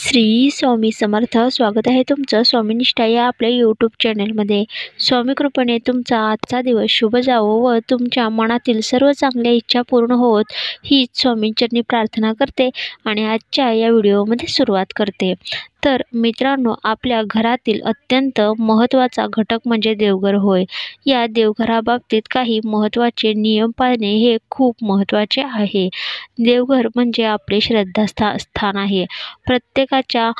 श्री स्वामी समर्थ. स्वागत आहे तुमचं स्वामीनिष्ठा या आपल्या यूट्यूब चॅनलमध्ये. स्वामी कृपेने तुमचा आजचा दिवस शुभ जावो व तुमच्या मनातील सर्व चांगल्या इच्छा पूर्ण होत हीच स्वामींचरणी प्रार्थना करते आणि आजच्या या व्हिडिओमध्ये सुरुवात करते. तर मित्रांनो, आपल्या घरातील अत्यंत महत्त्वाचा घटक म्हणजे देवघर होय. या देवघराबाबतीत काही महत्त्वाचे नियम पाळणे हे खूप महत्त्वाचे आहे. देवघर म्हणजे आपले श्रद्धास्थान आहे. प्रत्येकाच्या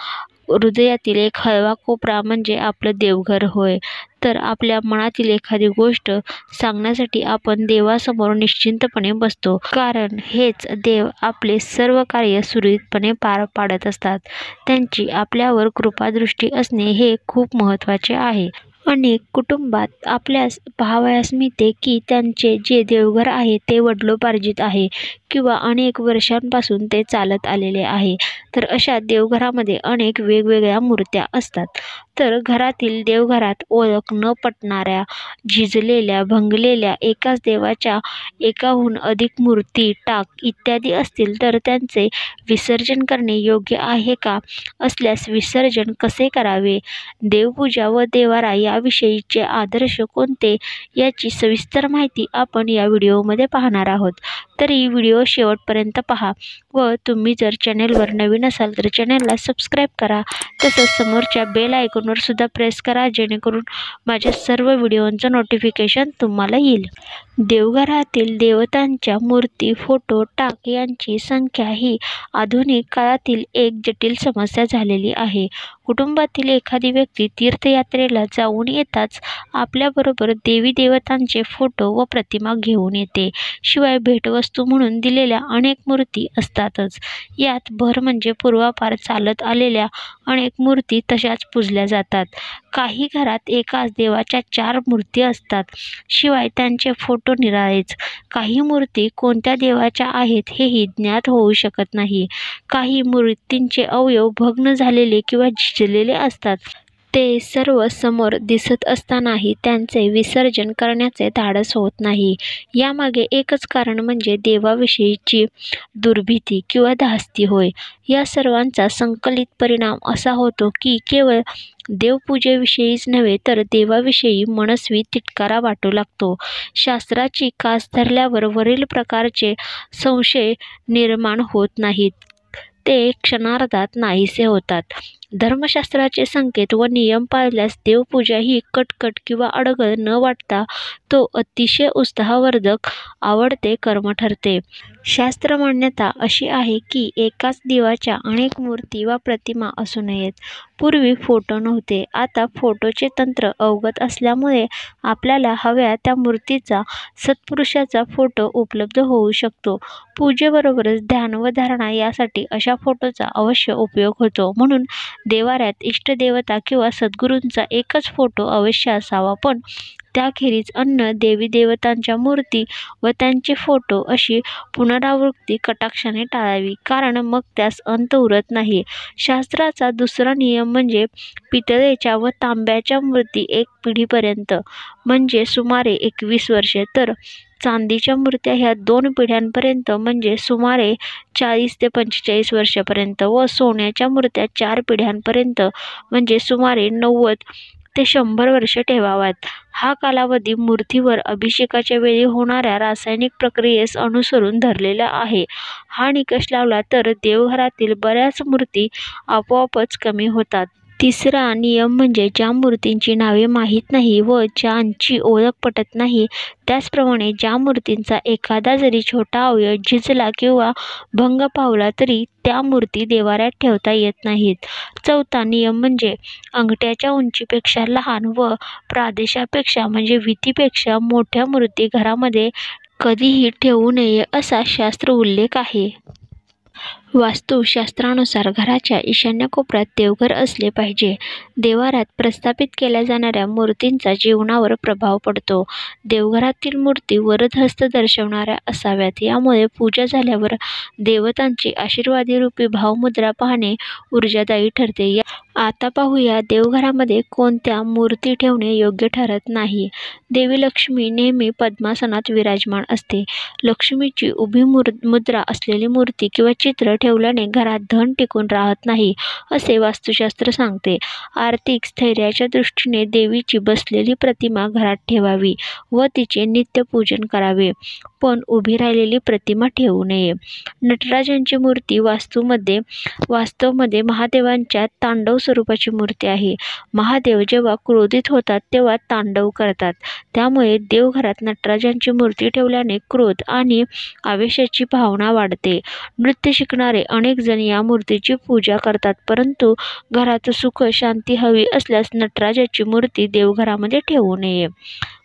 हृदयातील एक हळवा कोपरा म्हणजे आपलं देवघर होय. तर आपल्या मनातील एखादी गोष्ट सांगण्यासाठी आपण देवासमोर निश्चिंतपणे बसतो, कारण हेच देव आपले सर्व कार्य सुरळीतपणे पार पाडत असतात. त्यांची आपल्यावर कृपादृष्टी असणे हे खूप महत्त्वाचे आहे. अनेक कुटुंबात आपल्यास पाहावयास मिळते की त्यांचे जे देवघर आहे ते वडिलोपार्जित आहे किंवा अनेक वर्षांपासून ते चालत आलेले आहे. तर अशा देवघरामध्ये अनेक वेगवेगळ्या मूर्त्या असतात. तर घरातील देवघरात ओळख न पटणाऱ्या, झिजलेल्या, भंगलेल्या, एकाच देवाच्या एकाहून अधिक मूर्ती, टाक इत्यादी असतील तर त्यांचे विसर्जन करणे योग्य आहे का? असल्यास विसर्जन कसे करावे? देवपूजा व देवारा याविषयीचे आदर्श कोणते याची सविस्तर माहिती आपण या व्हिडिओमध्ये पाहणार आहोत. तरी व्हिडिओ शेवटपर्यंत पहा व तुम्ही जर चॅनेलवर नवीन असाल तर चॅनेलला सबस्क्राईब करा. तसंच समोरच्या बेल आयकॉनवर सुद्धा प्रेस करा, जेणेकरून माझ्या सर्व व्हिडिओंचं नोटिफिकेशन तुम्हाला येईल. देवघरातील देवतांच्या मूर्ती, फोटो, टाक यांची संख्या ही आधुनिक काळातील एक जटिल समस्या झालेली आहे. कुटुंबातील एखादी व्यक्ती तीर्थयात्रेला जाऊन येताच आपल्याबरोबर देवी देवतांचे फोटो व प्रतिमा घेऊन येते. शिवाय भेटवस्तू म्हणून दिलेल्या अनेक मूर्ती असतातच. यात भर म्हणजे पूर्वापार चालत आलेल्या अनेक मूर्ती तशाच पूजल्या जातात. काही घरात एकाच देवाच्या 4 मूर्ती असतात. शिवाय त्यांचे फोटो निराळेच. काही मूर्ती कोणत्या देवाच्या आहेत हेही ज्ञात होऊ शकत नाही. काही मूर्तींचे अवयव भग्न झालेले किंवा झिजलेले असतात. ते सर्व समोर दिसत असतानाही त्यांचे विसर्जन करण्याचे धाडस होत नाही. यामागे एकच कारण म्हणजे देवाविषयीची दुर्भीती किंवा धास्ती होय. या सर्वांचा संकलित परिणाम असा होतो की केवळ देवपूजेविषयीच नव्हे तर देवाविषयी मनस्वी तिटकारा वाटू लागतो. शास्त्राची कास धरल्यावर वरील प्रकारचे संशय निर्माण होत नाहीत, ते क्षणार्धात नाहीसे होतात. धर्मशास्त्राचे संकेत व नियम पाळल्यास देवपूजा ही कटकट किंवा अडगळ न वाटता तो अतिशय उत्साहवर्धक आवडते कर्म ठरते. शास्त्र मान्यता अशी आहे की एकाच देवाच्या अनेक मूर्ती वा प्रतिमा असू नयेत. पूर्वी फोटो नव्हते. आता फोटोचे तंत्र अवगत असल्यामुळे आपल्याला हव्या त्या मूर्तीचा, सत्पुरुषाचा फोटो उपलब्ध होऊ शकतो. पूजेबरोबरच ध्यान व धारणा यासाठी अशा फोटोचा अवश्य उपयोग होतो. म्हणून देवाऱ्यात इष्टदेवता किंवा सद्गुरूंचा एकच फोटो अवश्य असावा. पण त्याखेरीज अन्य देवी देवतांच्या मूर्ती व त्यांचे फोटो अशी पुनरावृत्ती कटाक्षाने टाळावी, कारण मग त्यास अंत उरत नाही. शास्त्राचा दुसरा नियम म्हणजे पितळेच्या व तांब्याच्या मूर्ती 1 पिढीपर्यंत म्हणजे सुमारे 21 वर्षे, तर चांदीच्या मूर्त्या ह्या 2 पिढ्यांपर्यंत म्हणजे सुमारे 40 ते 45 वर्षापर्यंत व सोन्याच्या मूर्त्या 4 पिढ्यांपर्यंत म्हणजे सुमारे 90 ते 100 वर्ष ठेवाव्यात. हा कालावधी मूर्तीवर अभिषेकाच्या वेळी होणाऱ्या रासायनिक प्रक्रियेस अनुसरून धरलेला आहे. हा निकष लावला तर देवघरातील बऱ्याच मूर्ती आपोआपच कमी होतात. तिसरा नियम म्हणजे ज्या मूर्तींची नावे माहीत नाही व ज्यांची ओळख पटत नाही, त्याचप्रमाणे ज्या मूर्तींचा एखादा जरी छोटा अवयव झिजला किंवा भंग पावला तरी त्या मूर्ती देवाऱ्यात ठेवता येत नाहीत. चौथा नियम म्हणजे अंगठ्याच्या उंचीपेक्षा लहान व प्रादेशापेक्षा म्हणजे वीतीपेक्षा मोठ्या मूर्ती घरामध्ये कधीही ठेवू नये असा शास्त्र उल्लेख आहे. वास्तुशास्त्रानुसार घराच्या ईशान्य कोपऱ्यात देवघर असले पाहिजे. देवाऱ्यात प्रस्थापित केल्या जाणाऱ्या मूर्तींचा जीवनावर प्रभाव पडतो. देवघरातील मूर्ती वरदहस्त दर्शवणाऱ्या असाव्यात. यामुळे पूजा झाल्यावर देवतांची आशीर्वादी रूपी भावमुद्रा पाहणे ऊर्जादायी ठरते. आता पाहूया देवघरामध्ये कोणत्या मूर्ती ठेवणे योग्य ठरत नाही. देवी लक्ष्मी नेहमी पद्मासनात विराजमान असते. लक्ष्मीची उभी मुद्रा असलेली मूर्ती किंवा चित्र ठेवल्याने घरात धन टिकून राहत नाही असे वास्तुशास्त्र सांगते. आर्थिक स्थैर्याच्या दृष्टीने देवीची बसलेली प्रतिमा घरात ठेवावी व तिचे नित्यपूजन करावे, पण उभी राहिलेली प्रतिमा ठेवू नये. नटराजांची मूर्ती वास्तवमध्ये महादेवांच्या तांडव स्वरूपाची मूर्ती आहे. महादेव जेव्हा क्रोधित होतात तेव्हा तांडव करतात. त्यामुळे देवघरात नटराजांची मूर्ती ठेवल्याने क्रोध आणि आवेशाची भावना वाढते. नृत्य शिकणारे अनेक जण या मूर्तीची पूजा करतात, परंतु घरात सुख शांती हवी असल्यास नटराजाची मूर्ती देवघरामध्ये ठेवू नये.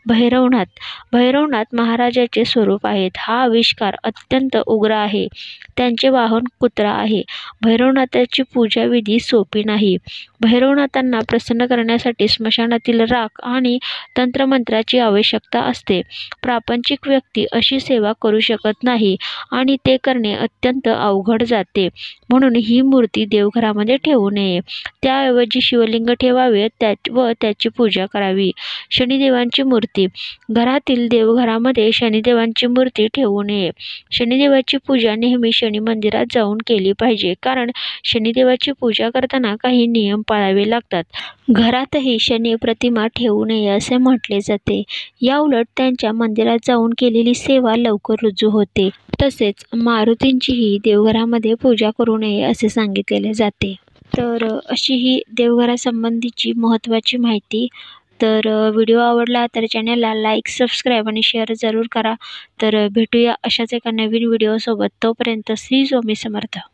भैरवनाथ महाराजाचे स्वरूप आहेत. हा आविष्कार अत्यंत उग्र आहे. त्यांचे वाहन कुत्रा आहे. भैरवनाथाची पूजा विधी सोपी नाही. भैरवनाथांना प्रसन्न करण्यासाठी स्मशानातील राख आणि तंत्रमंत्राची आवश्यकता असते. प्रापंचिक व्यक्ती अशी सेवा करू शकत नाही आणि ते करणे अत्यंत अवघड जाते. म्हणून ही मूर्ती देवघरामध्ये ठेवू नये. त्याऐवजी शिवलिंग ठेवावे व त्याची पूजा करावी. शनिदेवांची मूर्ती. घरातील देवघरामध्ये शनिदेवांची मूर्ती ठेवू नये. शनिदेवाची पूजा नेहमी शनी मंदिरात जाऊन केली पाहिजे, कारण शनिदेवाची पूजा करताना काही नियम पाळावे लागतात. घरातही शनी प्रतिमा ठेवू नये असे म्हटले जाते. याउलट त्यांच्या मंदिरात जाऊन केलेली सेवा लवकर रुजू होते. तसेच मारुतींचीही देवघरामध्ये पूजा करू नये असे सांगितलेले जाते. तर अशी ही देवघरासंबंधीची महत्त्वाची माहिती. तर व्हिडिओ आवडला तर चॅनलला लाईक, सबस्क्राईब आणि शेअर जरूर करा. तर भेटूया अशाच एका नवीन व्हिडिओसोबत. तोपर्यंत श्री स्वामी समर्थ.